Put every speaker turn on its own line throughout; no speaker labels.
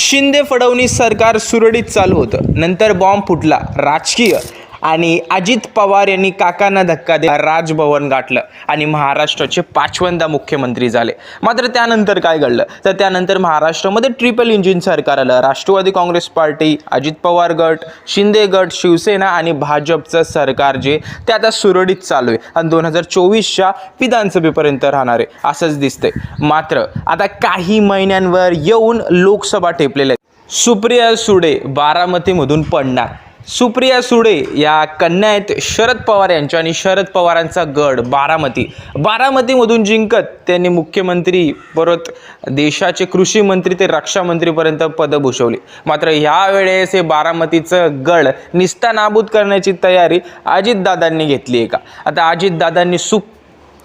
शिंदे फडणवीस सरकार सुरळीत चालू होतं, नंतर बॉम्ब फुटला राजकीय आणि अजित पवार यांनी काकांना धक्का देत राजभवन गाठलं आणि महाराष्ट्राचे 5व्यांदा मुख्यमंत्री झाले. मात्र त्यानंतर काय घडलं तर त्यानंतर महाराष्ट्रामध्ये ट्रिपल इंजिन सरकार आलं. राष्ट्रवादी काँग्रेस पार्टी, अजित पवार गट, शिंदे गट, शिवसेना आणि भाजपचं सरकार जे ते आता सुरळीत चालू आहे आणि 2024च्या विधानसभेपर्यंत राहणार आहे असंच दिसतंय. मात्र आता काही महिन्यांवर येऊन लोकसभा टेपलेल्या आहेत. सुप्रिया सुळे बारामतीमधून पडणार. सुप्रिया सुळे या कन्या आहेत शरद पवार यांच्या आणि शरद पवारांचा गड बारामतीमधून जिंकत त्यांनी मुख्यमंत्री परत देशाचे कृषी मंत्री ते रक्षा मंत्रीपर्यंत पदं भूषवली. मात्र ह्यावेळेस हे बारामतीचं गड निस्तानाबूत करण्याची तयारी अजितदादांनी घेतली आहे का? आता अजितदादांनी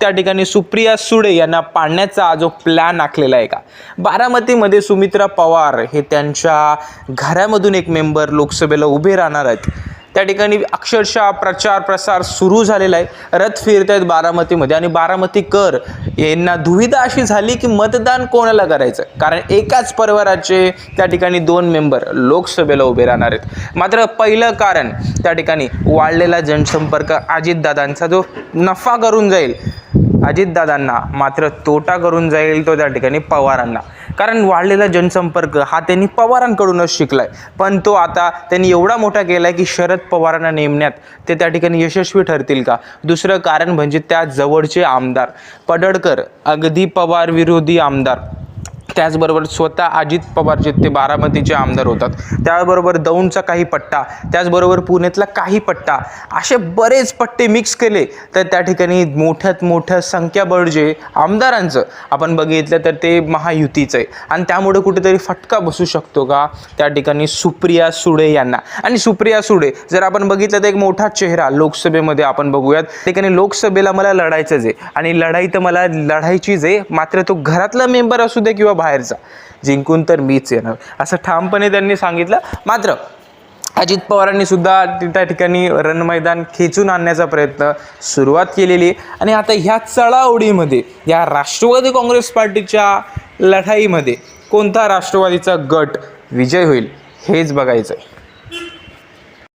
त्या ठिकाणी सुप्रिया सुळे यांना पाडण्याचा जो प्लॅन आखलेला आहे का? बारामतीमध्ये सुमित्रा पवार हे त्यांच्या घरामधून एक मेंबर लोकसभेला उभे राहणार आहेत. त्या ठिकाणी अक्षरशः प्रचार प्रसार सुरू झालेला आहे. रथ फिरत आहेत बारामतीमध्ये आणि बारामतीकर यांना दुविधा अशी झाली की मतदान कोणाला करायचं, कारण एकाच परिवाराचे त्या ठिकाणी 2 मेंबर लोकसभेला उभे राहणार आहेत. मात्र पहिलं कारण त्या ठिकाणी वाढलेला जनसंपर्क अजितदादांचा जो नफा करून जाईल अजितदादांना, मात्र तोटा करून जाईल तो त्या ठिकाणी पवारांना. कारण वाढलेला जनसंपर्क हा त्यांनी पवारांकडूनच शिकलाय, पण तो आता त्यांनी एवढा मोठा केलाय की शरद पवारांना नेमण्यात ते त्या ठिकाणी यशस्वी ठरतील का? दुसरं कारण म्हणजे त्या जवळचे आमदार पडळकर, अगदी पवार विरोधी आमदार, त्याचबरोबर स्वतः अजित पवार जे ते बारामतीचे आमदार होतात, त्याबरोबर दौंडचा काही पट्टा, त्याचबरोबर पुण्यातला काही पट्टा, असे बरेच पट्टे मिक्स केले तर त्या ठिकाणी मोठ्यात मोठं संख्याबळ जे आमदारांचं आपण बघितलं तर ते महायुतीचं आहे आणि त्यामुळे कुठेतरी फटका बसू शकतो का त्या ठिकाणी सुप्रिया सुळे यांना? आणि सुप्रिया सुळे जर आपण बघितलं तर एक मोठा चेहरा लोकसभेमध्ये आपण बघूयात. त्या ठिकाणी लोकसभेला मला लढायचंच आहे आणि लढाई तर मला लढायचीच आहे, मात्र तो घरातला मेंबर असू दे किंवा बाहेरचा, जिंकून तर मीच येणार असं ठामपणे त्यांनी सांगितलं. मात्र अजित पवारांनी सुद्धा त्या ठिकाणी रणमैदान खेचून आणण्याचा प्रयत्न सुरुवात केलेली आहे आणि आता ह्या चढाओढीमध्ये या राष्ट्रवादी काँग्रेस पार्टीच्या लढाईमध्ये कोणता राष्ट्रवादीचा गट विजय होईल हेच बघायचं आहे.